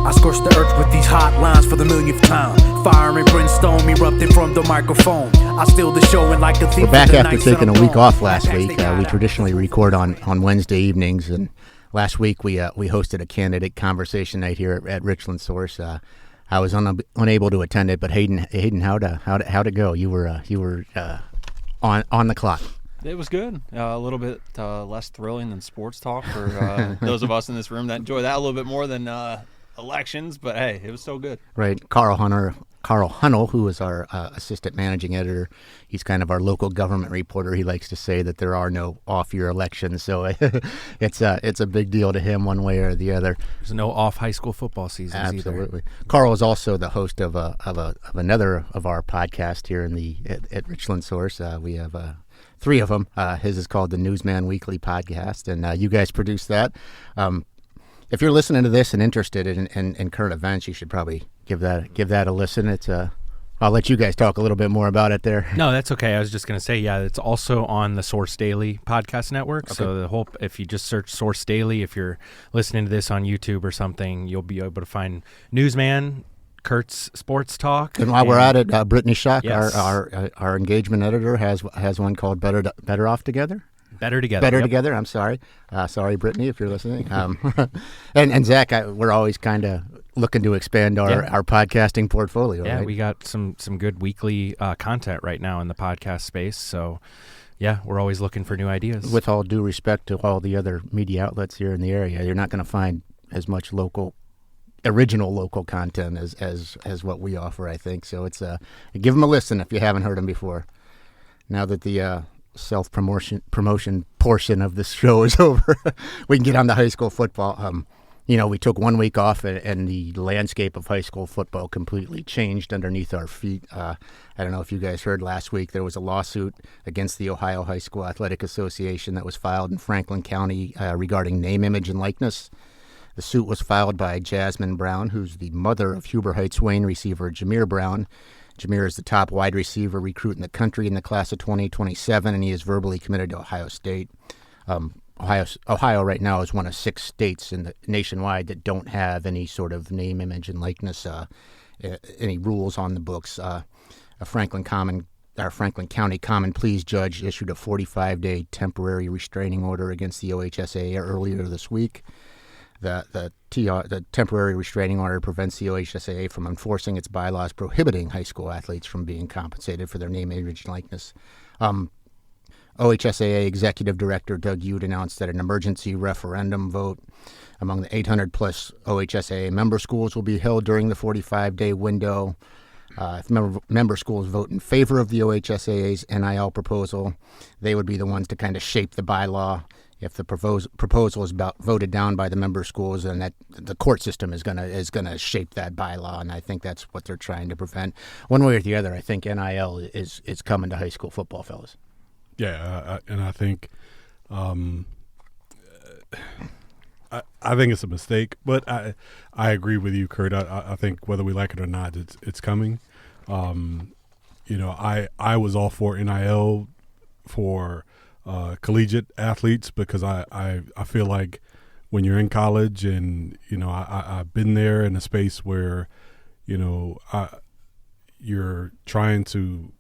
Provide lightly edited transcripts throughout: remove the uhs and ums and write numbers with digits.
I scorched the earth with these hot lines for the millionth time. Fire and brimstone erupting from the microphone. I steal the show and like a thief. We're back after taking a week off last week. We traditionally record on Wednesday evenings, and last week we hosted a candidate conversation night here at Richland Source. I was unable to attend it, but Hayden, how'd it go? You were on the clock. It was good. A little bit less thrilling than sports talk for those of us in this room that enjoy that a little bit more than elections. But hey, it was still good. Right, Carl Hunnell, who is our assistant managing editor, he's kind of our local government reporter. He likes to say that there are no off-year elections, so it's a big deal to him one way or the other. There's no off high school football seasons either. Absolutely. Carl is also the host of another of our podcasts here at Richland Source. We have three of them. His is called the Newsman Weekly Podcast, and you guys produce that. If you're listening to this and interested in current events, you should probably give that a listen. It's I'll let you guys talk a little bit more about it there. No, that's okay. I was just going to say, yeah, it's also on the Source Daily podcast network. Okay. So if you just search Source Daily, if you're listening to this on YouTube or something, you'll be able to find Newsman, Curt's Sports Talk. And while we're at it, Brittany Schock, yes. our engagement editor, has one called Better Off Together. Better Together. Better Together. I'm sorry. Sorry, Brittany, if you're listening. And Zach, we're always kind of looking to expand our podcasting portfolio. Yeah, right? we got some good weekly content right now in the podcast space. So, yeah, we're always looking for new ideas. With all due respect to all the other media outlets here in the area, you're not going to find as much original local content as what we offer, I think. So it's give them a listen if you haven't heard them before. Now that the self-promotion portion of this show is over, we can get on to high school football. We took 1 week off, and the landscape of high school football completely changed underneath our feet. I don't know if you guys heard last week, there was a lawsuit against the Ohio High School Athletic Association that was filed in Franklin County regarding name, image, and likeness. The suit was filed by Jasmine Brown, who's the mother of Huber Heights Wayne receiver Jameer Brown. Jameer is the top wide receiver recruit in the country in the class of 2027, and he is verbally committed to Ohio State. Ohio right now is one of 6 states nationwide that don't have any sort of name, image, and likeness, any rules on the books. A Franklin County Common Pleas judge issued a 45-day temporary restraining order against the OHSAA earlier this week. The temporary restraining order prevents the OHSAA from enforcing its bylaws prohibiting high school athletes from being compensated for their name, image, and likeness. OHSAA Executive Director Doug Ute announced that an emergency referendum vote among the 800-plus OHSAA member schools will be held during the 45-day window. If member schools vote in favor of the OHSAA's NIL proposal, they would be the ones to kind of shape the bylaw. If the proposal is voted down by the member schools, then that the court system is gonna shape that bylaw, and I think that's what they're trying to prevent. One way or the other, I think NIL is coming to high school football, fellas. Yeah, and I think, I think it's a mistake, but I agree with you, Curt. I think whether we like it or not, it's coming. I was all for NIL for collegiate athletes because I feel like when you're in college and I've been there in a space where you're trying to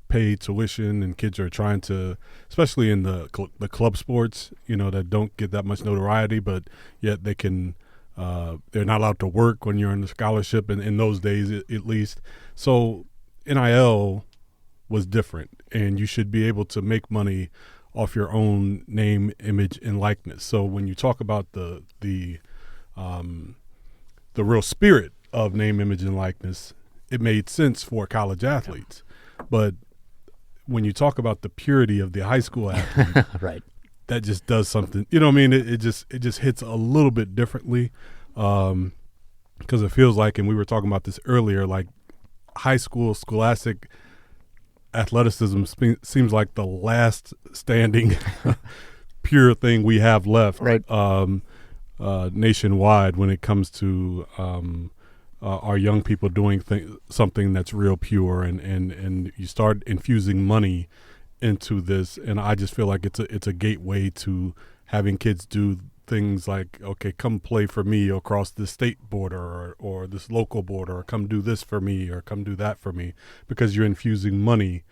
pay tuition and kids are trying to, especially in the club sports, that don't get that much notoriety, but yet they can they're not allowed to work when you're on a scholarship in those days at least. So NIL was different, and you should be able to make money off your own name, image, and likeness. So when you talk about the real spirit of name, image, and likeness, it made sense for college athletes. But when you talk about the purity of the high school athlete, right, that just does something. You know what I mean? It just hits a little bit differently because it feels like, and we were talking about this earlier, like high school scholastic athleticism seems like the last standing pure thing we have left. Right. nationwide when it comes to our young people doing something that's real pure, and you start infusing money into this, and I just feel like it's a gateway to having kids do things like, okay, come play for me across the state border or this local border, or come do this for me, or come do that for me, because you're infusing money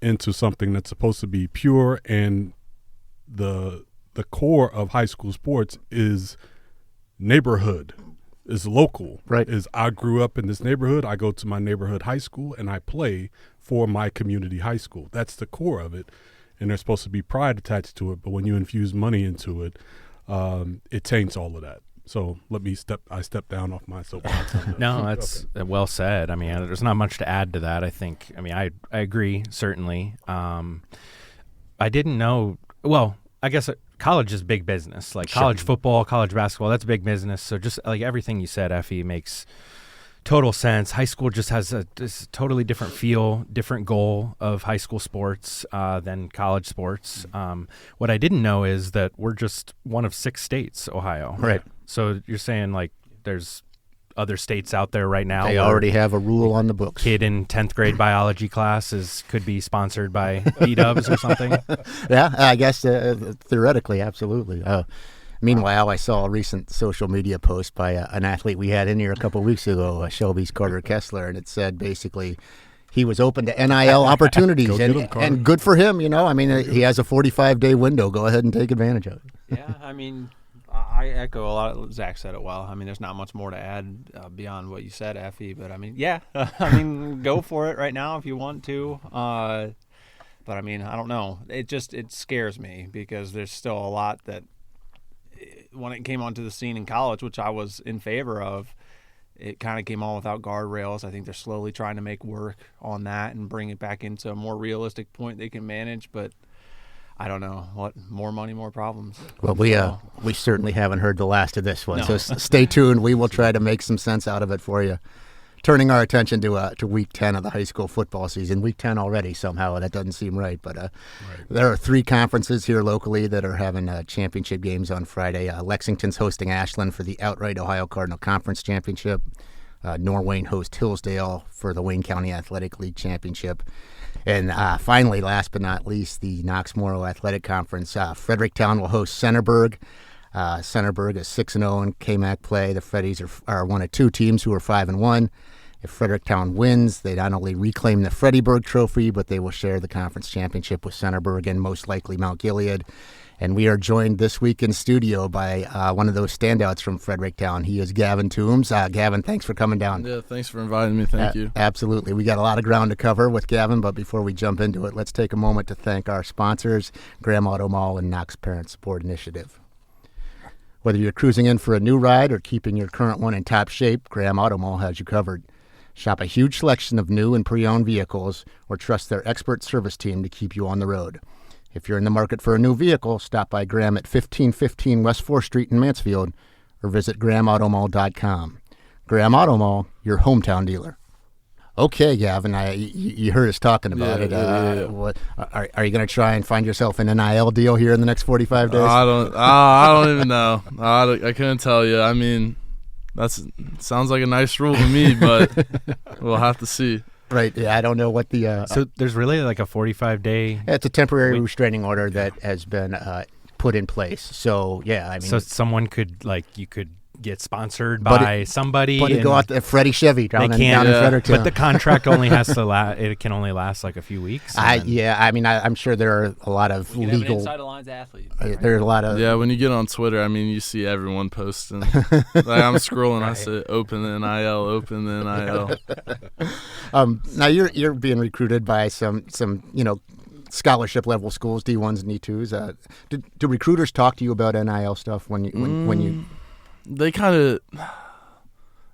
into something that's supposed to be pure. And the core of high school sports is neighborhood, is local. Right. Is I grew up in this neighborhood, I go to my neighborhood high school, and I play for my community high school. That's the core of it, and there's supposed to be pride attached to it. But when you infuse money into it, it taints all of that. So I step down off my soapbox. No, that's well said. I mean, there's not much to add to that. I think. I mean, I agree certainly. I didn't know. Well, I guess college is big business. Like college football, college basketball, that's big business. So just like everything you said, Effie, makes total sense. High school just has this totally different feel, different goal of high school sports than college sports. What I didn't know is that we're just one of 6 states, Ohio. Right. So you're saying like there's other states out there right now. They already have a rule on the books. Kid in 10th grade biology class could be sponsored by B-Dubs or something. Yeah, I guess theoretically, absolutely. Meanwhile, I saw a recent social media post by an athlete we had in here a couple of weeks ago, Shelby's Carter Kessler, and it said basically he was open to NIL opportunities, and good for him. You know, I mean, he has a 45-day window. Go ahead and take advantage of it. Yeah, I mean, I echo a lot of Zach said it well. I mean, there's not much more to add beyond what you said, Effie. But I mean, yeah, I mean, go for it right now if you want to. But I mean, I don't know. It scares me because there's still a lot that when it came onto the scene in college, which I was in favor of, it kind of came on without guardrails. I think they're slowly trying to make work on that and bring it back into a more realistic point they can manage. But I don't know what more money, more problems. Well, we certainly haven't heard the last of this one, No. so stay tuned. We will try to make some sense out of it for you. Turning our attention to Week 10 of the high school football season. Week 10 already somehow. That doesn't seem right, but there are 3 conferences here locally that are having championship games on Friday. Lexington's hosting Ashland for the outright Ohio Cardinal Conference Championship. Norwayne hosts Hillsdale for the Wayne County Athletic League Championship. And finally, last but not least, the Knox-Moro Athletic Conference. Fredericktown will host Centerburg. Centerburg is 6-0 in KMAC play. The Freddies are one of 2 teams who are 5-1. If Fredericktown wins, they not only reclaim the Freddie-Burg trophy, but they will share the conference championship with Centerburg and most likely Mount Gilead. And we are joined this week in studio by one of those standouts from Fredericktown. He is Gavin Toombs. Gavin, thanks for coming down. Yeah, thanks for inviting me. Thank you. Absolutely. We got a lot of ground to cover with Gavin, but before we jump into it, let's take a moment to thank our sponsors, Graham Auto Mall and Knox Parent Support Initiative. Whether you're cruising in for a new ride or keeping your current one in top shape, Graham Auto Mall has you covered. Shop a huge selection of new and pre-owned vehicles or trust their expert service team to keep you on the road. If you're in the market for a new vehicle, stop by Graham at 1515 West 4th Street in Mansfield or visit GrahamAutomall.com. Graham Auto Mall, your hometown dealer. Okay, Gavin, you heard us talking about it. What are you going to try and find yourself an NIL deal here in the next 45 days? I don't even know. I couldn't tell you. I mean, sounds like a nice rule to me, but we'll have to see. Right. Yeah, I don't know what the. So there's really like a 45-day. It's a temporary restraining order that has been put in place. So yeah, I mean. So someone could you could get sponsored by somebody. But it go out to Freddie Chevy down in Fredericktown. But the contract only has to it can only last like a few weeks. I mean, I'm sure there are a lot of We legal. have an inside the lines athlete. There's a lot of. Yeah, when you get on Twitter, I mean, you see everyone posting. Like I'm scrolling, I say, open the NIL, open the NIL. Now you're being recruited by some scholarship level schools, D1s and D2s. Do recruiters talk to you about NIL stuff when you? They kind of,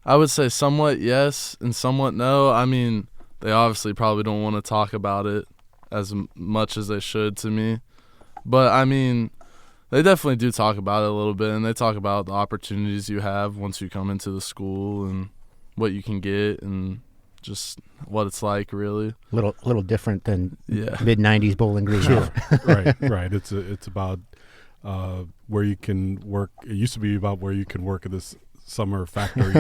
I would say somewhat yes and somewhat no. I mean, they obviously probably don't want to talk about it as much as they should to me. But, I mean, they definitely do talk about it a little bit, and they talk about the opportunities you have once you come into the school and what you can get and just what it's like, really. Little different than mid-'90s Bowling Green. Sure. Right. It's about where you can work. It used to be about where you can work at this summer factory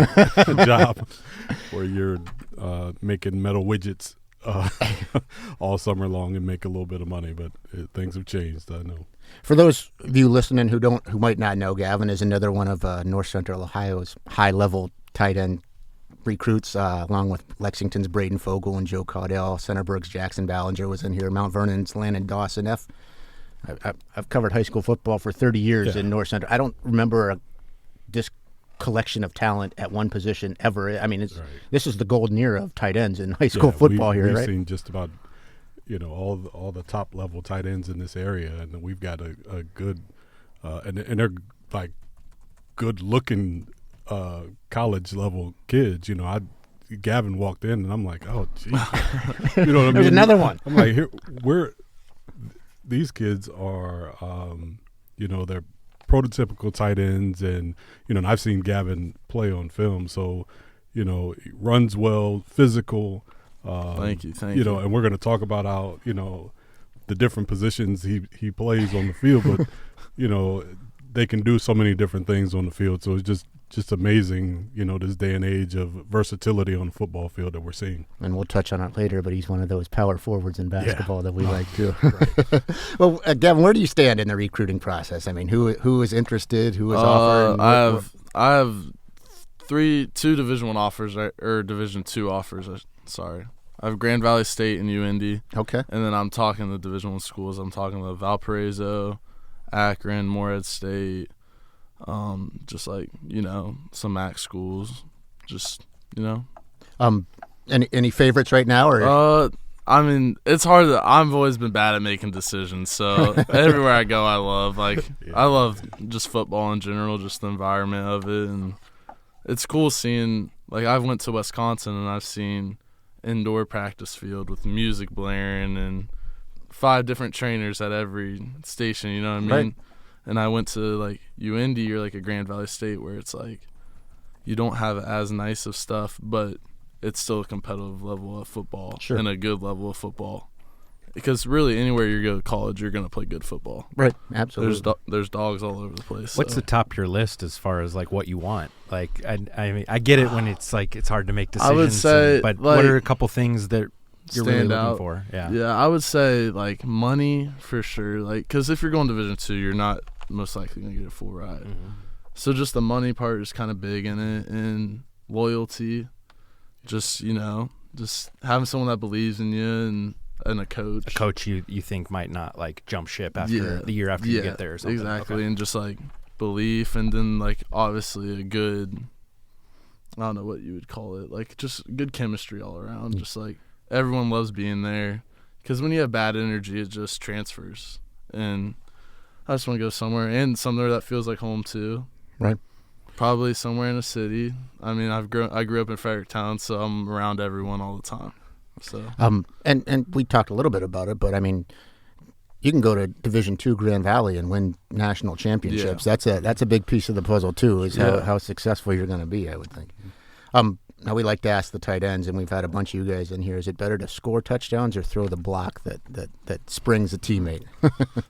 job where you're making metal widgets all summer long and make a little bit of money. But things have changed, I know. For those of you listening who might not know, Gavin is another one of North Central Ohio's high-level tight end recruits, along with Lexington's Braden Fogel and Joe Caudell. Centerburg's Jackson Ballinger was in here. Mount Vernon's Landon Dawson. I've covered high school football for 30 years in North Central. I don't remember this collection of talent at one position ever. I mean, this is the golden era of tight ends in high school football here, right? We've seen just about all the top level tight ends in this area, and we've got a good and they're like good looking college level kids. Gavin walked in and I'm like, oh geez. You know what I mean? There's another one. I'm like, these kids are they're prototypical tight ends, and and I've seen Gavin play on film, so he runs well, physical. Thank you. And we're going to talk about how the different positions he plays on the field, but they can do so many different things on the field. So it's just amazing, this day and age of versatility on the football field that we're seeing. And we'll touch on it later, but he's one of those power forwards in basketball that we like too. Right. Well, Gavin, where do you stand in the recruiting process? I mean, who is interested? Who is offered? I have two Division I offers or Division II offers. Sorry. I have Grand Valley State and UIndy. Okay. And then I'm talking to Division I schools. I'm talking to Valparaiso, Akron, Morehead State, just like, some MAC schools. Just, Any favorites right now? Or I mean, it's hard. I've always been bad at making decisions. So everywhere I go, I love. I love just football in general, just the environment of it. And it's cool seeing, I went to Wisconsin and I've seen indoor practice field with music blaring and 5 different trainers at every station, you know what I mean? Right. And I went to UIndy or a Grand Valley State where it's you don't have as nice of stuff, but it's still a competitive level of football and a good level of football. Because really anywhere you go to college, you're going to play good football. Right, absolutely. There's dogs all over the place. What's the top of your list as far as what you want? I mean, I get it when it's it's hard to make decisions. I would say, but what are a couple things that you're really looking out for? Yeah, I would say money for sure. Because if you're going Division II, you're not most likely going to get a full ride. Mm-hmm. So just the money part is kind of big in it, and loyalty. Just just having someone that believes in you and a coach. A coach you think might not jump ship after the year after you get there or something. Exactly. Okay. And just belief, and then obviously a good, I don't know what you would call it, just good chemistry all around. Just everyone loves being there, because when you have bad energy, it just transfers. And I just want to go somewhere that feels like home too. Right. Probably somewhere in a city. I mean, I grew up in Fredericktown, so I'm around everyone all the time. So and we talked a little bit about it, but I mean, you can go to Division II Grand Valley and win national championships. Yeah. That's a big piece of the puzzle too, is how successful you're going to be, I would think. Now we like to ask the tight ends, and we've had a bunch of you guys in here. Is it better to score touchdowns or throw the block that springs a teammate?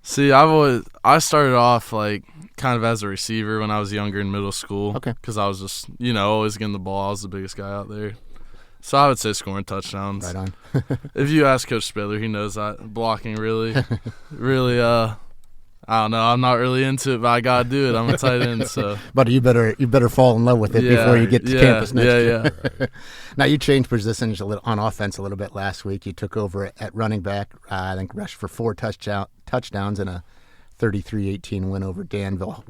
See, I started off kind of as a receiver when I was younger in middle school. Okay. Because I was just always getting the ball. I was the biggest guy out there. So I would say scoring touchdowns. Right on. If you ask Coach Spitler, he knows that blocking really, I don't know. I'm not really into it, but I gotta do it. I'm a tight end, so. But you better fall in love with it before you get to campus next year. Yeah. Now you changed positions on offense a little bit last week. You took over at running back. I think rushed for 4 touchdowns and a 33-18 win over Danville.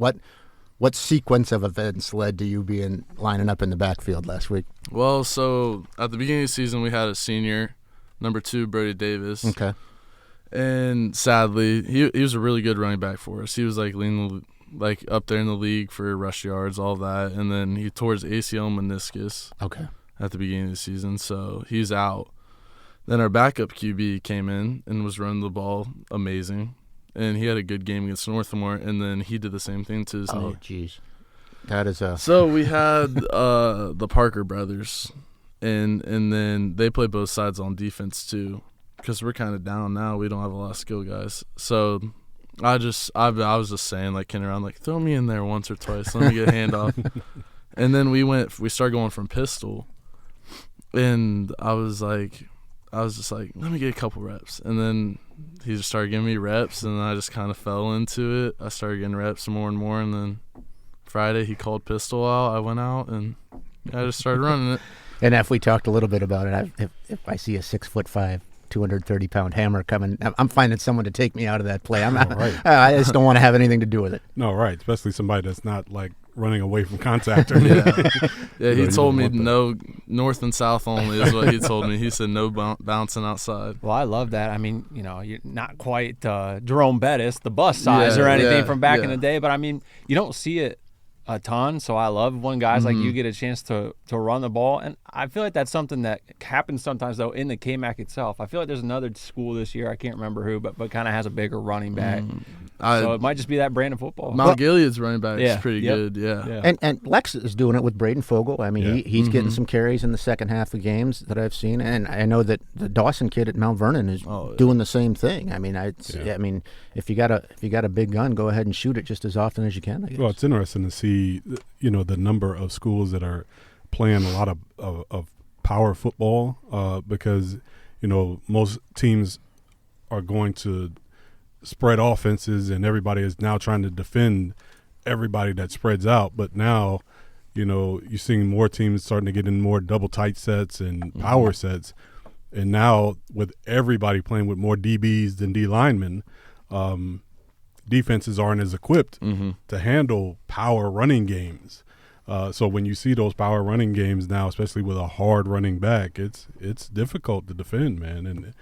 What sequence of events led to you lining up in the backfield last week? Well, so at the beginning of the season, we had a senior, number 2, Brody Davis. Okay. And sadly, he was a really good running back for us. He was leading up there in the league for rush yards, all that. And then he tore his ACL meniscus. Okay. At the beginning of the season, so he's out. Then our backup QB came in and was running the ball amazing, and he had a good game against Northmore. And then he did the same thing to his knee. Oh, jeez. That is a. So we had the Parker brothers, and then they play both sides on defense too, because we're kind of down now. We don't have a lot of skill guys. So I was just saying, like, kidding around, like, throw me in there once or twice. Let me get a handoff. And then we started going from pistol. And I was just like, let me get a couple reps. And then he just started giving me reps, and I just kind of fell into it. I started getting reps more and more, and then Friday he called pistol out. I went out, and I just started running it. And if we talked a little bit about it, if I see a 6'5", 230-pound hammer coming, I'm finding someone to take me out of that play. Right. I just don't want to have anything to do with it. No, right. Especially somebody that's not like running away from contact. Or Yeah, he told me no, north and south only is what he told me. He said no bouncing outside. Well, I love that. I mean, you're not quite Jerome Bettis, the bus size or anything from back in the day, but I mean, you don't see it a ton. So I love when guys like you get a chance to run the ball, and I feel like that's something that happens sometimes though in the KMAC itself. I feel like there's another school this year, I can't remember who, but kind of has a bigger running back. So it might just be that brand of football. Mount Gilead's running back is pretty good. Yeah. And Lex is doing it with Braden Fogel. I mean, he's getting some carries in the second half of games that I've seen, and I know that the Dawson kid at Mount Vernon is doing the same thing. I mean, I mean, if you got a big gun, go ahead and shoot it just as often as you can, I guess. Well, it's interesting to see, the number of schools that are playing a lot of power football because, most teams are going to spread offenses, and everybody is now trying to defend everybody that spreads out. But now, you're seeing more teams starting to get in more double tight sets and power sets. And now with everybody playing with more DBs than D linemen, defenses aren't as equipped to handle power running games. So when you see those power running games now, especially with a hard running back, it's difficult to defend, man. And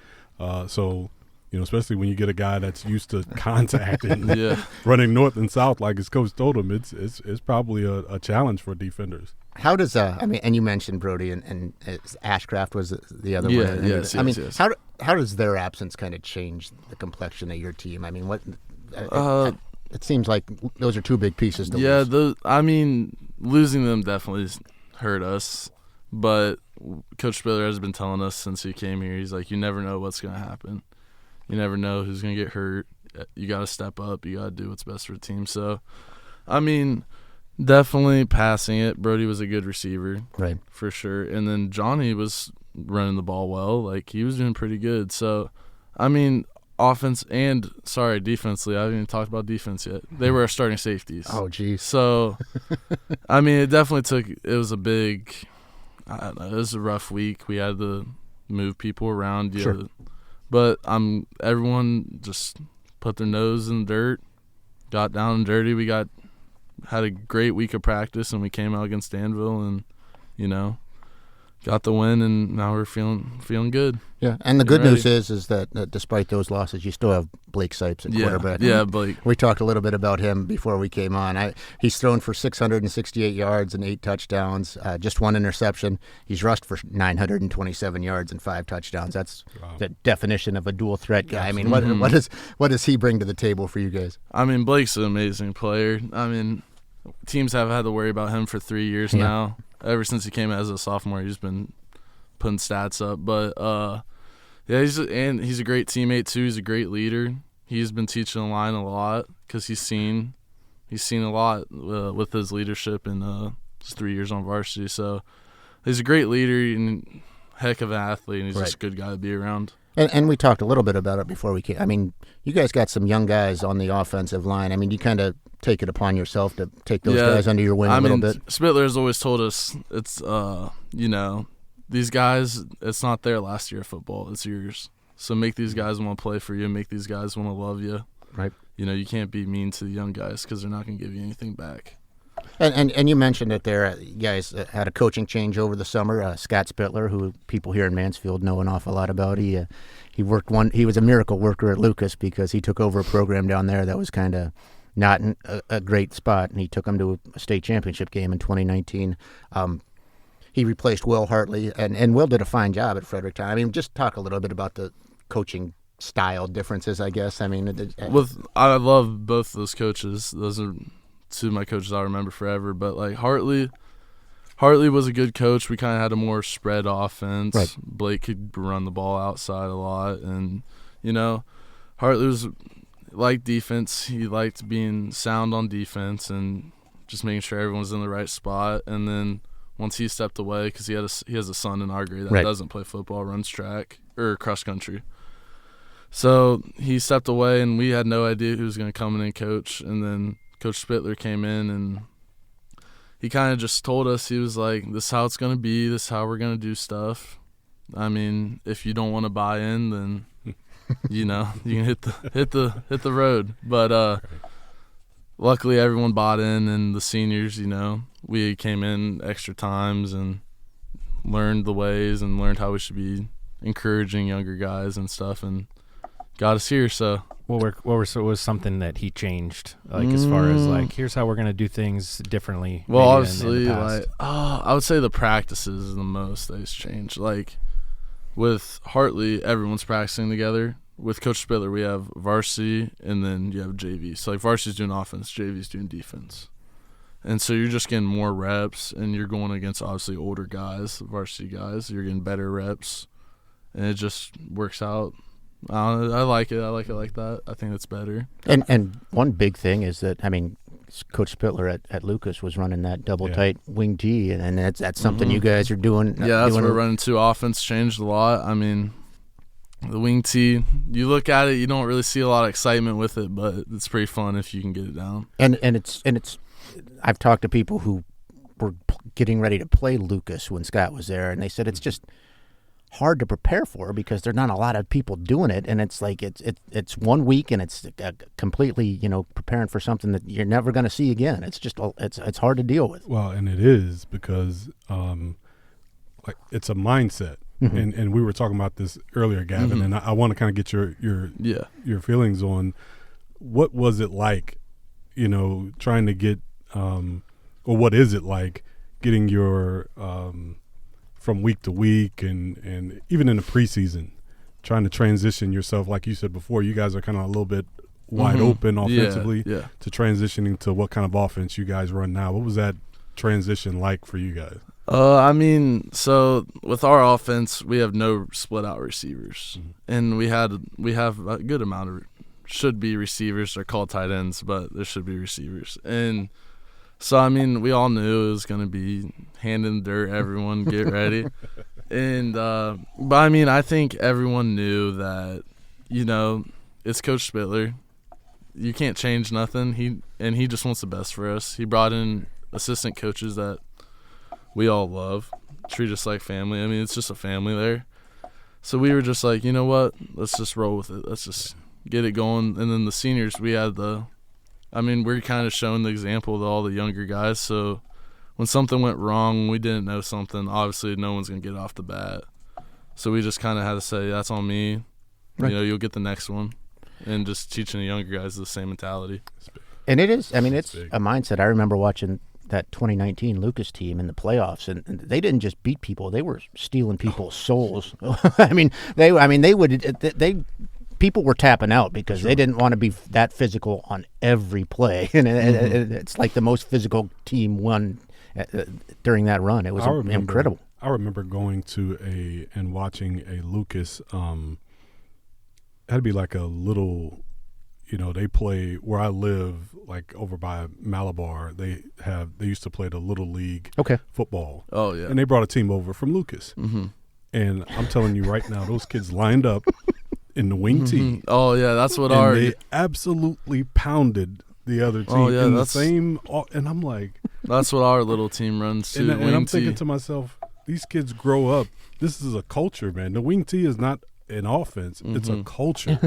so, especially when you get a guy that's used to contact and running north and south, like his coach told him, it's probably a challenge for defenders. How does and you mentioned Brody and Ashcraft was the other one. Yes. How does their absence kind of change the complexion of your team? I mean, what it seems like those are two big pieces to lose. Losing them definitely hurt us, but Coach Spitler has been telling us since he came here, he's like, you never know what's going to happen. You never know who's going to get hurt. You got to step up. You got to do what's best for the team. So, definitely passing it. Brody was a good receiver, right, for sure. And then Johnny was running the ball well. Like, he was doing pretty good. So, offense and, defensively. I haven't even talked about defense yet. They were our starting safeties. Oh, geez. So, it definitely it was a big, it was a rough week. We had to move people around. Sure. But everyone just put their nose in the dirt, got down and dirty. We had a great week of practice, and we came out against Danville and, got the win, and now we're feeling good. Yeah, and the good news is that despite those losses, you still have Blake Sipes at quarterback. Yeah, Blake. We talked a little bit about him before we came on. He's thrown for 668 yards and 8 touchdowns, just 1 interception. He's rushed for 927 yards and 5 touchdowns. That's the definition of a dual threat guy. I mean, what does he bring to the table for you guys? Blake's an amazing player. Teams have had to worry about him for 3 years now. Ever since he came as a sophomore, he's been putting stats up. But he's a great teammate too. He's a great leader. He's been teaching the line a lot because he's seen a lot with his leadership in his 3 years on varsity. So he's a great leader and heck of an athlete, and he's just a good guy to be around. And we talked a little bit about it before we came. You guys got some young guys on the offensive line. You kind of take it upon yourself to take those guys under your wing a little bit. Spitler has always told us it's, these guys, it's not their last year of football. It's yours. So make these guys want to play for you. Make these guys want to love you. Right. You can't be mean to the young guys because they're not going to give you anything back. And you mentioned that you guys had a coaching change over the summer. Scott Spitler, who people here in Mansfield know an awful lot about. He was a miracle worker at Lucas because he took over a program down there that was kind of not in a great spot, and he took them to a state championship game in 2019. He replaced Will Hartley, and Will did a fine job at Fredericktown. Just talk a little bit about the coaching style differences, I guess. I love both of those coaches. Those are two of my coaches I remember forever. But like Hartley was a good coach. We kind of had a more spread offense. Right. Blake could run the ball outside a lot, and Hartley liked defense. He liked being sound on defense and just making sure everyone's in the right spot. And then once he stepped away, because he has a son in our grade that Right. doesn't play football, runs track or cross country. So he stepped away, and we had no idea who was going to come in and coach. And then Coach Spitler came in, and he kind of just told us, he was like, this is how it's going to be. This is how we're going to do stuff. I mean, if you don't want to buy in, then, you know, you can hit the road. But luckily everyone bought in, and the seniors, you know, we came in extra times and learned the ways and learned how we should be encouraging younger guys and stuff, and got us here. So What was something that he changed, like as far as like, here's how we're gonna do things differently? Well, maybe obviously, in the past? like, I would say the practices is the most that has changed. Like with Hartley, everyone's practicing together. With Coach Spitler, we have varsity, and then you have JV. So like varsity's doing offense, JV's doing defense, and so you're just getting more reps, and you're going against obviously older guys, varsity guys. You're getting better reps, and it just works out. I don't know, I like it. I like it like that. I think that's better. And one big thing is that, I mean, Coach Spitler at Lucas was running that double tight wing T, and that's something you guys are doing. Yeah, that's doing what we're running too. Offense changed a lot. I mean, the wing T, you look at it, you don't really see a lot of excitement with it, but it's pretty fun if you can get it down. And it's I've talked to people who were getting ready to play Lucas when Scott was there, and they said it's just hard to prepare for because there's not a lot of people doing it, and it's like it's 1 week, and it's completely, you know, preparing for something that you're never going to see again. It's just it's hard to deal with. Well, and it is because like it's a mindset, and we were talking about this earlier, Gavin, and I want to kind of get your feelings on what was it like, you know, trying to get or what is it like getting your from week to week and even in the preseason, trying to transition yourself, like you said before, you guys are kind of a little bit wide open offensively to transitioning to what kind of offense you guys run now. What was that transition like for you guys? I mean, so with our offense, we have no split out receivers, and we have a good amount of should be receivers. They're called tight ends, but there should be receivers. And so, I mean, we all knew it was going to be hand in the dirt, everyone get ready. And but I mean, I think everyone knew that, you know, it's Coach Spitler. You can't change nothing. He just wants the best for us. He brought in assistant coaches that we all love, treat us like family. I mean, it's just a family there. So we were just like, you know what? Let's just roll with it. Let's just get it going. And then the seniors, we're kind of showing the example to all the younger guys. So when something went wrong, we didn't know something, obviously no one's going to get off the bat. So we just kind of had to say, that's on me. Right. You know, you'll get the next one. And just teaching the younger guys the same mentality. And it is, I mean, it's a mindset. I remember watching that 2019 Lucas team in the playoffs, and they didn't just beat people; they were stealing people's souls. People were tapping out because they didn't want to be that physical on every play, and it's like the most physical team won during that run. It was incredible. I remember going to and watching a Lucas. Had to be like a little. You know, they play where I live, like over by Malabar. They used to play the little league football. Oh yeah, and they brought a team over from Lucas. And I'm telling you right now, those kids lined up in the wing team. Oh yeah, that's what they absolutely pounded the other team in the same. And I'm like, that's what our little team runs to. And I'm thinking to myself, these kids grow up. This is a culture, man. The wing tee is not an offense; it's a culture.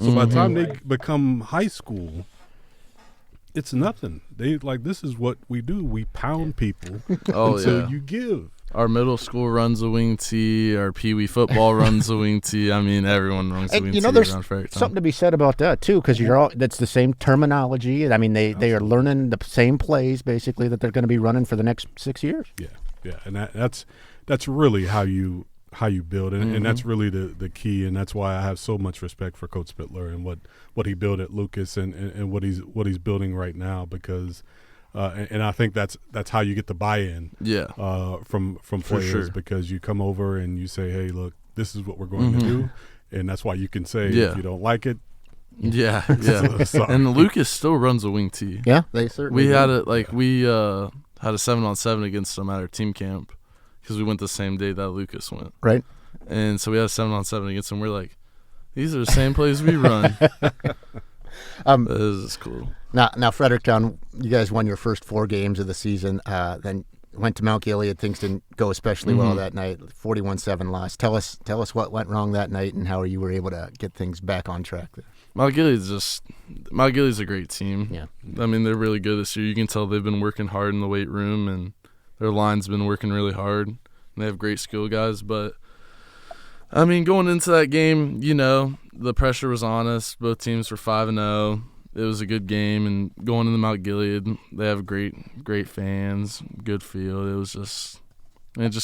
So by the time they become high school, it's nothing. They like, this is what we do. We pound people until you give. Our middle school runs a wing tee. Our pee-wee football runs a wing tee. I mean, everyone runs a wing tee. You know, there's something to be said about that too, because that's the same terminology. I mean, they are learning the same plays basically that they're going to be running for the next 6 years. Yeah, and that's really how you build, and that's really the key, and that's why I have so much respect for Coach Spitler and what he built at Lucas and what he's building right now, because and I think that's how you get the buy-in from players, because you come over and you say, hey, look, this is what we're going to do, and that's why you can say if you don't like it, Yeah. Sorry. And Lucas still runs a wing tee. Yeah, they certainly. We do. had had a 7-on-7 against them at our team camp because we went the same day that Lucas went. Right. And so we had a 7-on-7 against them. We're like, these are the same plays we run. This is cool. Now, Fredericktown, you guys won your first 4 games of the season. Then went to Mount Gilead. Things didn't go especially well that night. 41-7 loss. Tell us what went wrong that night and how you were able to get things back on track there. Mount Gilead's a great team. Yeah. I mean, they're really good this year. You can tell they've been working hard in the weight room, and their line's been working really hard. And they have great skill guys. But, I mean, going into that game, the pressure was on us. Both teams were 5-0. It was a good game. And going into Mount Gilead, they have great fans, good field. It was just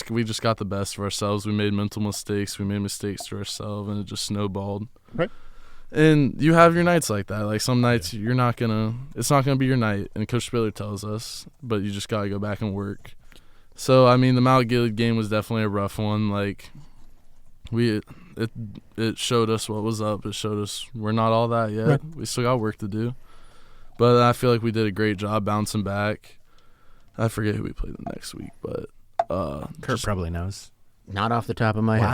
we just got the best of ourselves. We made mental mistakes. We made mistakes to ourselves, and it just snowballed. Right. And you have your nights like that. Like some nights it's not gonna be your night, and Coach Spitler tells us, but you just gotta go back and work. So I mean, the Mount Gilead game was definitely a rough one. Like it showed us what was up. It showed us we're not all that yet. Right. We still got work to do. But I feel like we did a great job bouncing back. I forget who we played the next week, but Curt probably knows. Not off the top of my head.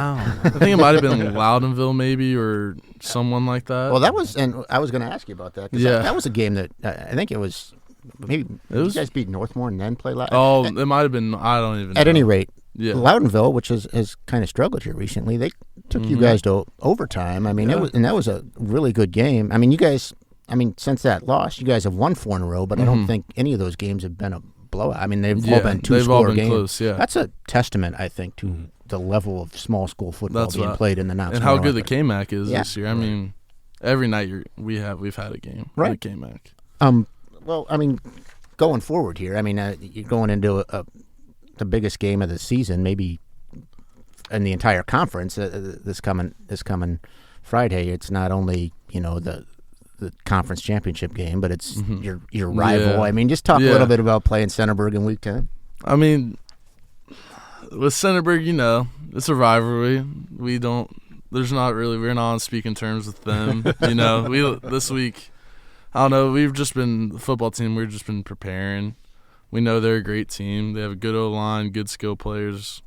I think it might have been Loudonville maybe or someone like that. Well, that was, and I was going to ask you about that. 'Cause Yeah. that was a game that I think it was maybe. Did you guys beat Northmore and then play Loudonville? Oh, it might have been. I don't even know. At any rate, Yeah. Loudonville, which has kind of struggled here recently, they took you guys to overtime. I mean, that was a really good game. I mean, you guys. I mean, since that loss, you guys have won 4 in a row, but I don't think any of those games have been a blowout. I mean, they've all been they've all two-score been games. close, yeah. That's a testament, I think, to the level of small school football That's being right. played in the not And small how good the effort. K-Mac is Yeah. this year. I mean, every night we've had a game. Right. With K-Mac. Well, I mean, going forward here, I mean, you're going into the biggest game of the season, maybe in the entire conference. This coming Friday, it's not only the conference championship game, but it's your rival. Yeah. I mean, just talk a little bit about playing Centerburg in Week 10. I mean, with Centerburg, it's a rivalry. We're not on speaking terms with them. This week, I don't know. The football team. We've just been preparing. We know they're a great team. They have a good O-line, good skill players.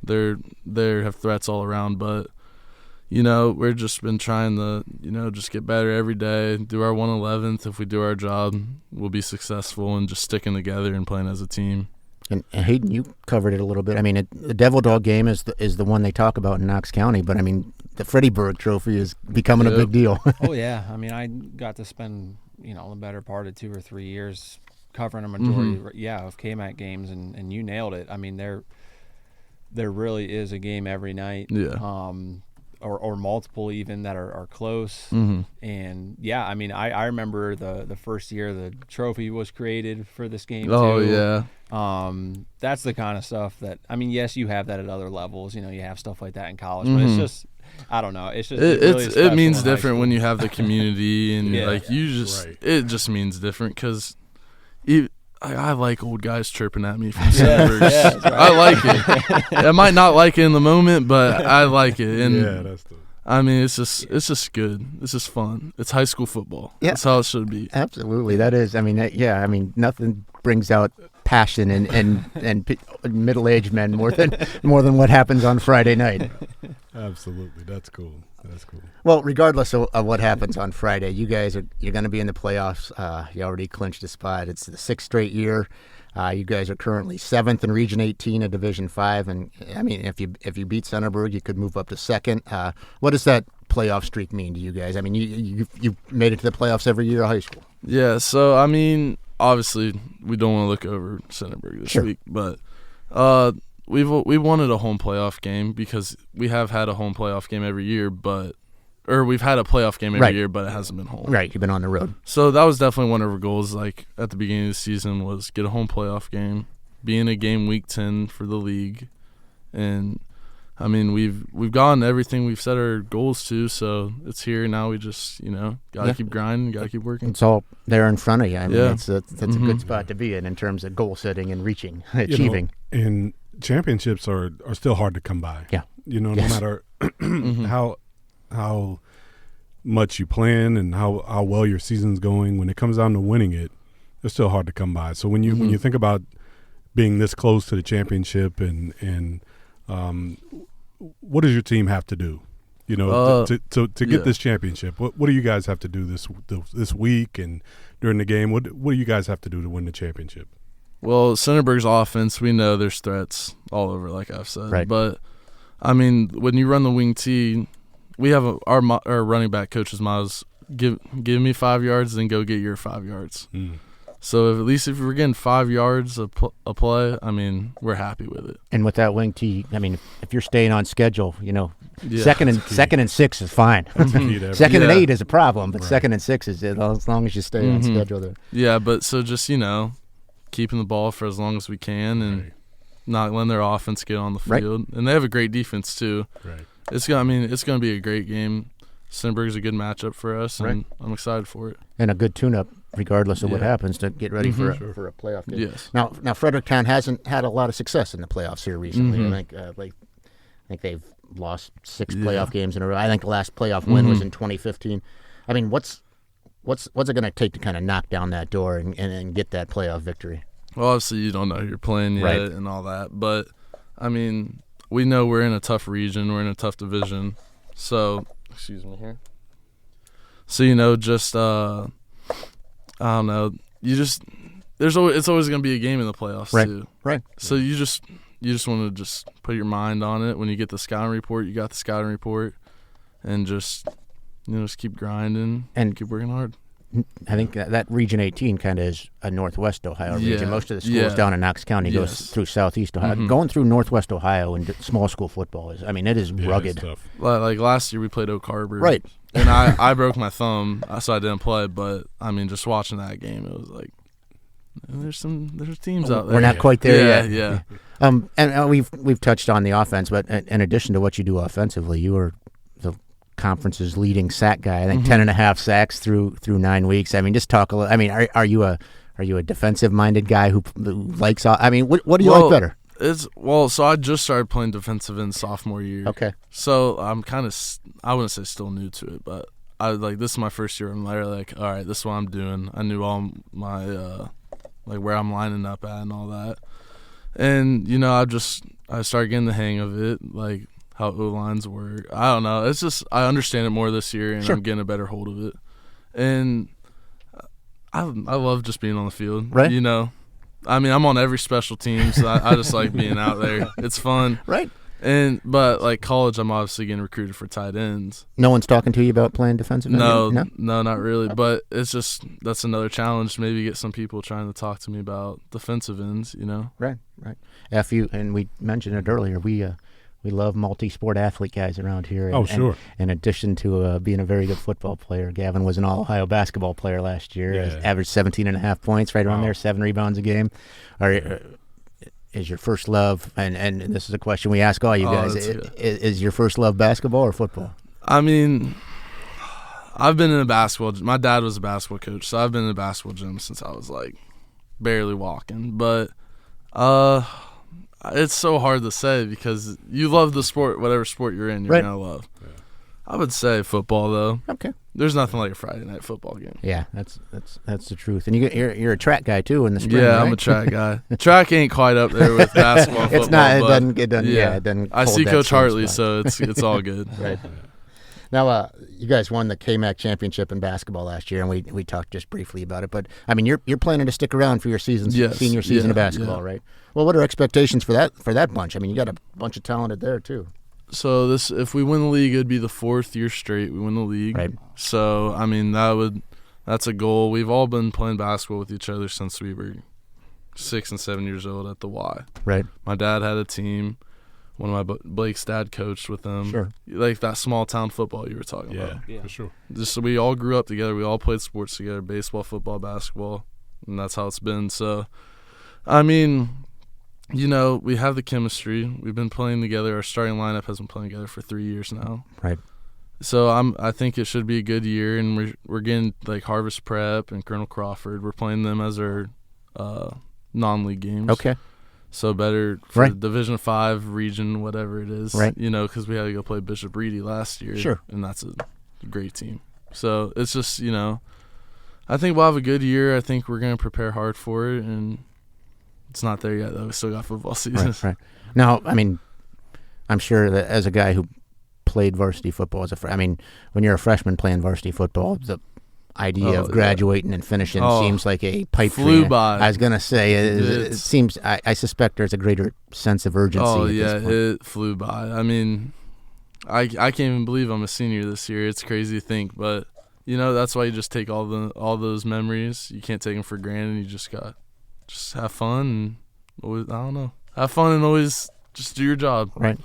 They have threats all around, but we've just been trying to, just get better every day, do our 111th. If we do our job, we'll be successful, and just sticking together and playing as a team. And Hayden, you covered it a little bit. I mean, the Devil Dog game is the one they talk about in Knox County, but I mean, the Freddie-Burg trophy is becoming a big deal. Oh yeah, I mean, I got to spend the better part of 2 or 3 years covering a majority, of K-Mac games, and you nailed it. I mean, there really is a game every night. Yeah. Or multiple even that are close. And yeah, I mean, I remember the first year the trophy was created for this game Oh too. yeah. That's the kind of stuff that, I mean, yes, you have that at other levels. You have stuff like that in college, but it's just, I don't know. It's just it means different when you have the community and Yeah. it just means different because I like old guys chirping at me from Centerburg. that's right. I like it. I might not like it in the moment, but I like it. And Yeah, that's the. I mean, it's just good. It's just fun. It's high school football. Yeah. That's how it should be. Absolutely, that is. I mean, I mean, nothing brings out passion and middle-aged men more than what happens on Friday night. Absolutely, that's cool. That's cool. Well, regardless of what happens on Friday, you're going to be in the playoffs. You already clinched a spot. It's the 6th straight year. You guys are currently 7th in Region 18 of Division 5, and I mean, if you beat Centerburg, you could move up to 2nd. What does that playoff streak mean to you guys? I mean, you made it to the playoffs every year of high school. Yeah. So I mean, obviously, we don't want to look over Centerburg this week, but we wanted a home playoff game because we have had a home playoff game every year, we've had a playoff game every year, but it hasn't been home. Right, you've been on the road. So that was definitely one of our goals. Like at the beginning of the season, was get a home playoff game, be in a game Week 10 for the league, and I mean we've gotten everything we've set our goals to. So it's here now. We just gotta keep grinding, gotta keep working. It's all there in front of you. I mean, Yeah. that's a good spot to be in terms of goal setting and achieving. And championships are still hard to come by. Yeah. No Yes. matter how much you plan and how well your season's going, when it comes down to winning it, it's still hard to come by. So when you think about being this close to the championship and what does your team have to do? You know, to get this championship, what do you guys have to do this week and during the game? What do you guys have to do to win the championship? Well, Centerburg's offense, we know there's threats all over, like I've said. Right. But, I mean, when you run the wing T, we have our running back coach's motto is give me 5 yards, then go get your 5 yards. So at least if we're getting 5 yards a play, I mean, we're happy with it. And with that wing T, I mean, if you're staying on schedule, you know, second and 6 is fine. Second and 8 is a problem, but second and 6 is as long as you stay on schedule there. Yeah, but so just, you know, keeping the ball for as long as we can and not letting their offense get on the field. And they have a great defense too. Right. It's going to be a great game. Centerburg's a good matchup for us, and I'm excited for it. And a good tune-up, regardless of what happens, to get ready for a playoff game. Yes. Now Fredericktown hasn't had a lot of success in the playoffs here recently. I think they've lost 6 playoff games in a row. I think the last playoff win was in 2015. I mean, what's it going to take to kind of knock down that door and get that playoff victory? Well, obviously you don't know who you're playing yet and all that, but I mean, we know we're in a tough region, we're in a tough division. So, excuse me here. So, you know, just I don't know. It's always going to be a game in the playoffs too. Right. So you just want to just put your mind on it. When you get the scouting report, you got the scouting report, and just keep grinding and keep working hard. I think that Region 18 kind of is a Northwest Ohio region. Most of the schools down in Knox County goes through Southeast Ohio. Going through Northwest Ohio and small school football it is rugged. It's tough. Like last year we played Oak Harbor. Right. And I broke my thumb, so I didn't play. But, I mean, just watching that game, it was like, there's teams out there. We're not quite there yet. Yeah. And we've touched on the offense, but in addition to what you do offensively, you are the conference's leading sack guy. I think 10.5 sacks through 9 weeks. I mean, just talk a little. I mean, are you a defensive minded guy who likes? I mean, what do you like better? So I just started playing defensive end sophomore year. Okay. So I'm kind of, I wouldn't say still new to it, but this is my first year. I'm like, all right, this is what I'm doing. I knew all my where I'm lining up at and all that. And, you know, I started getting the hang of it, like how O-lines work. I don't know. It's just I understand it more this year, and I'm getting a better hold of it. And I love just being on the field. Right. You know, I mean, I'm on every special team, so I just like being out there. It's fun. Right. But like college, I'm obviously getting recruited for tight ends. No one's talking to you about playing defensive end? No, not really. But it's just that's another challenge. Maybe get some people trying to talk to me about defensive ends. You know. Right. Effie, and we mentioned it earlier. We love multi-sport athlete guys around here. And, sure. In addition to being a very good football player, Gavin was an All-Ohio basketball player last year. Averaged 17.5 points, right around there, 7 rebounds a game. Is your first love, and this is a question we ask all you guys, is your first love basketball or football? I mean, I've been in a basketball – my dad was a basketball coach, so I've been in a basketball gym since I was, like, barely walking. But it's so hard to say because you love the sport, whatever sport you're in, you're going to love. Yeah. I would say football, though. Okay. There's nothing like a Friday night football game. Yeah, that's the truth. And you're a track guy too in the spring. Yeah, right? I'm a track guy. Track ain't quite up there with basketball. And it's football, not. It doesn't. Yeah, it doesn't. I see Coach Hartley, spot. so it's all good. Right. Now, you guys won the KMAC championship in basketball last year, and we talked just briefly about it. But I mean, you're planning to stick around for your senior season of basketball, right? Well, what are expectations for that bunch? I mean, you got a bunch of talented there too. So if we win the league, it'd be the 4th year straight we win the league. Right. So I mean that's a goal. We've all been playing basketball with each other since we were 6 and 7 years old at the Y. Right. My dad had a team. One of my Blake's dad coached with them. Sure. Like that small town football you were talking about. Yeah, for sure. Just so we all grew up together. We all played sports together: baseball, football, basketball, and that's how it's been. So, I mean, you know, we have the chemistry. We've been playing together. Our starting lineup has been playing together for 3 years now. Right. So I think it should be a good year, and we're getting like Harvest Prep and Colonel Crawford. We're playing them as our non-league games. Okay. So better for Division 5 region, whatever it is. Right. You know, because we had to go play Bishop Reedy last year. Sure. And that's a great team. So it's just, I think we'll have a good year. I think we're going to prepare hard for it, and it's not there yet, though. We still got football season. Right. Now, I mean, I'm sure that as a guy who played varsity football when you're a freshman playing varsity football, the idea of graduating and finishing seems like a pipe flew dream. by. I was going to say, it seems, I suspect there's a greater sense of urgency at this point. It flew by. I mean, I can't even believe I'm a senior this year. It's crazy to think, but, that's why you just take all those memories. You can't take them for granted. You just have fun and always, I don't know, have fun and always just do your job. Right.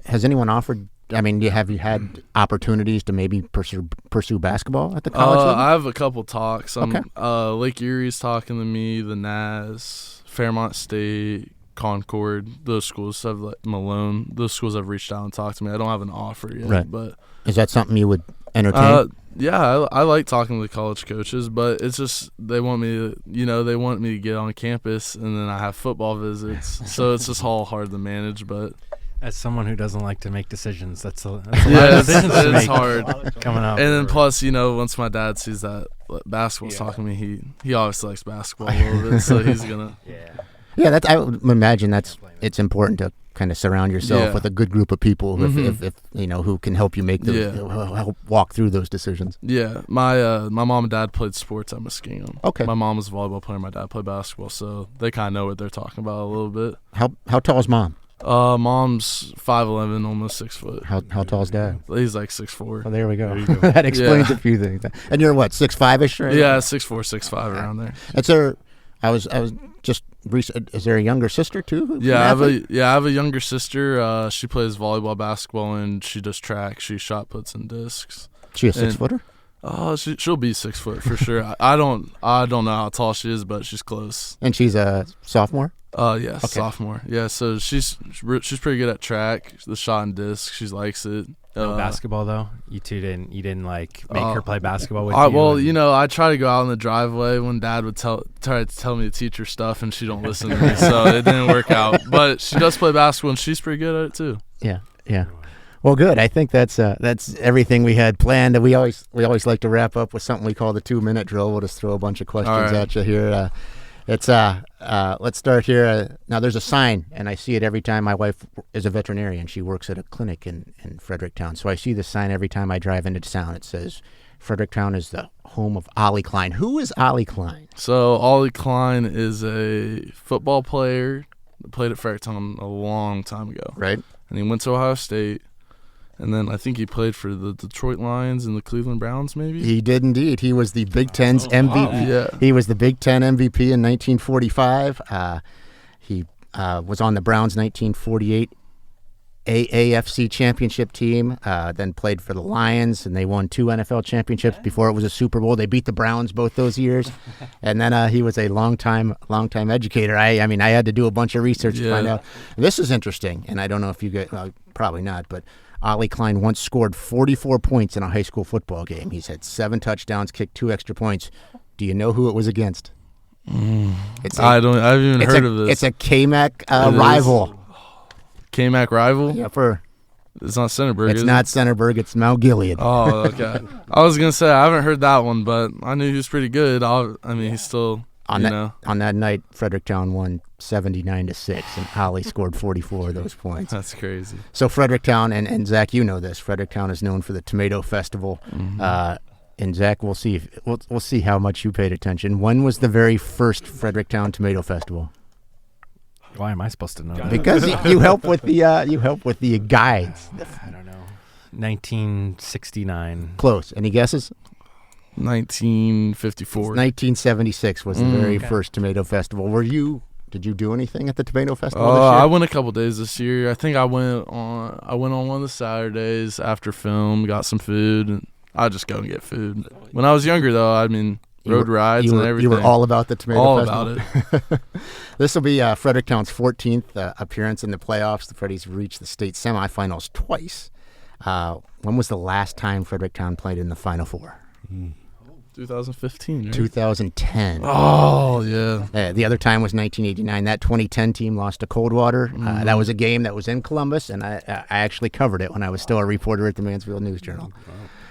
Has anyone offered? I mean, have you had opportunities to maybe pursue basketball at the college level? I have a couple talks. Okay. Lake Erie's talking to me, the NAS, Fairmont State, Concord. Those schools have Malone. Those schools have reached out and talked to me. I don't have an offer yet, right. But is that something you would entertain? Yeah, I like talking to the college coaches, but it's just they want me to get on campus, and then I have football visits, so it's just all hard to manage. But as someone who doesn't like to make decisions, that's a lot of decisions to make. It's hard coming up. And then plus, once my dad sees that basketball's talking to me, he obviously likes basketball a little bit, so he's gonna. Yeah, I would imagine it's important to kind of surround yourself with a good group of people if who can help you make help walk through those decisions. Yeah, my mom and dad played sports at Muskingum. Okay, my mom was a volleyball player, my dad played basketball, so they kind of know what they're talking about a little bit. How tall is mom? Mom's 5'11", almost 6 foot. How tall is dad? He's like 6'4". Oh, there we go. That explains a few things. And you're what, 6'5"-ish, right? Yeah, 6'4", 6'5", around there. Is there? I was just. Is there a younger sister too? Yeah, I have a younger sister. She plays volleyball, basketball, and she does track. She shot puts and discs. She a 6-footer? Oh, she'll be 6 foot for sure. I don't know how tall she is, but she's close. And she's a sophomore? Yeah, okay. Sophomore. Yeah, so she's pretty good at track, the shot and disc. She likes it. Basketball though, you didn't like make her play basketball with you. Well, I try to go out in the driveway when Dad would try to tell me to teach her stuff, and she don't listen to me, so it didn't work out. But she does play basketball, and she's pretty good at it too. Yeah. Well, good. I think that's everything we had planned. We always like to wrap up with something we call the 2-minute drill. We'll just throw a bunch of questions at you here. Let's start here. Now there's a sign, and I see it every time. My wife is a veterinarian. She works at a clinic in Fredericktown. So I see the sign every time I drive into town. It says, Fredericktown is the home of Ollie Klein. Who is Ollie Klein? So Ollie Klein is a football player that played at Fredericktown a long time ago. Right. And he went to Ohio State. And then I think he played for the Detroit Lions and the Cleveland Browns, maybe? He did indeed. He was the Big Ten's MVP. Wow. Yeah. He was the Big Ten MVP in 1945. He was on the Browns' 1948 AAFC championship team, then played for the Lions, and they won 2 NFL championships before it was a Super Bowl. They beat the Browns both those years. And then he was a long-time educator. I had to do a bunch of research to find out. This is interesting, and I don't know if you get probably not, but Ollie Klein once scored 44 points in a high school football game. He's had 7 touchdowns, kicked 2 extra points. Do you know who it was against? I haven't even heard of this. It's a KMAC rival. KMAC rival? Yeah, it's not Centerburg. It's not Centerburg. It's Mount Gilead. Oh, okay. I was gonna say I haven't heard that one, but I knew he was pretty good. He's still on that night. Fredericktown won 79-6, and Ollie scored 44 of those points. That's crazy. So Fredericktown, and Zach, you know this. Fredericktown is known for the Tomato Festival. Mm-hmm. And Zach, we'll see how much you paid attention. When was the very first Fredericktown Tomato Festival? Why am I supposed to know that? Because you help with the guides. I don't know. 1969. Close. Any guesses? 1954. 1976 was the very first Tomato Festival. Did you do anything at the Tomato Festival this year? I went a couple days this year. I think I went on one of the Saturdays after film, got some food, and I just go and get food. When I was younger, though, road rides and everything. You were all about the Tomato Festival? All about it. This will be Fredericktown's 14th appearance in the playoffs. The Freddies reached the state semifinals twice. When was the last time Fredericktown played in the Final Four? 2015, right? 2010. Oh, yeah. The other time was 1989. That 2010 team lost to Coldwater. That was a game that was in Columbus, and I actually covered it when I was still a reporter at the Mansfield News Journal.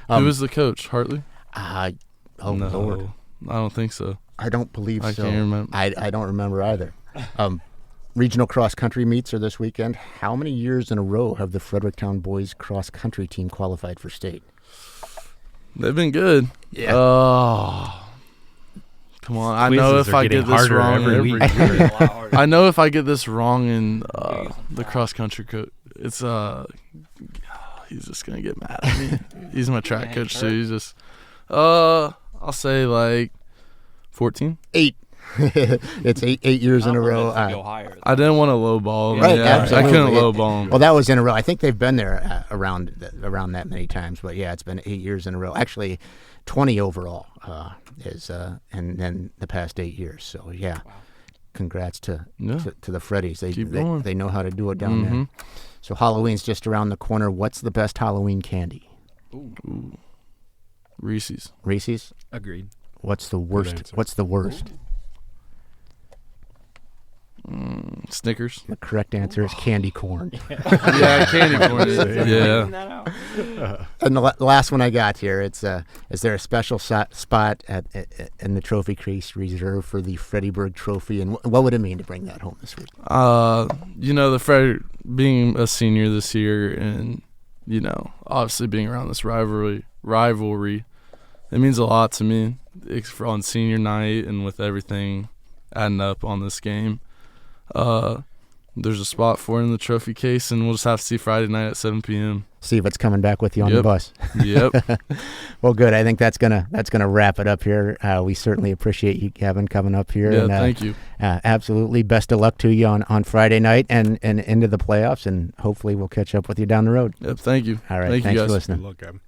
Who was the coach? Hartley? Oh, No, Lord. I don't think so. I don't believe so. I can't remember. I don't remember either. Regional cross-country meets are this weekend. How many years in a row have the Fredericktown boys cross-country team qualified for state? They've been good. Yeah. Oh, come on! I know Quizzes if are I getting get this harder wrong, every week. I know if I get this wrong in the cross country coach, it's he's just gonna get mad at me. He's my track coach too. He's just I'll say like 14. 8. It's eight years in a row. Go higher. I didn't want to lowball him. Right, Yeah, absolutely. I couldn't lowball him. Well, that was in a row. I think they've been there around that many times. But yeah, it's been 8 years in a row. Actually, 20 overall and then the past 8 years. So yeah, congrats to the Freddies. Keep going. They know how to do it down there. So Halloween's just around the corner. What's the best Halloween candy? Ooh. Reese's. Reese's. Agreed. What's the worst? answer. What's the worst? Snickers. The correct answer is candy corn. Yeah, candy corn. Yeah. And the last one I got here, it's is there a special spot in the trophy case reserved for the Freddie-Burg trophy, and what would it mean to bring that home this week? The Fred being a senior this year, and obviously being around this rivalry, it means a lot to me. It's on senior night and with everything adding up on this game. There's a spot for it in the trophy case, and we'll just have to see Friday night at 7 p.m. See if it's coming back with you on the bus. Yep. Well, good. I think that's gonna wrap it up here. We certainly appreciate you, Gavin, coming up here. Yeah, and, thank you. Absolutely. Best of luck to you on Friday night and into the playoffs, and hopefully we'll catch up with you down the road. Yep, thank you. All right. Thank you, Thanks guys. for listening. Good luck, Gavin.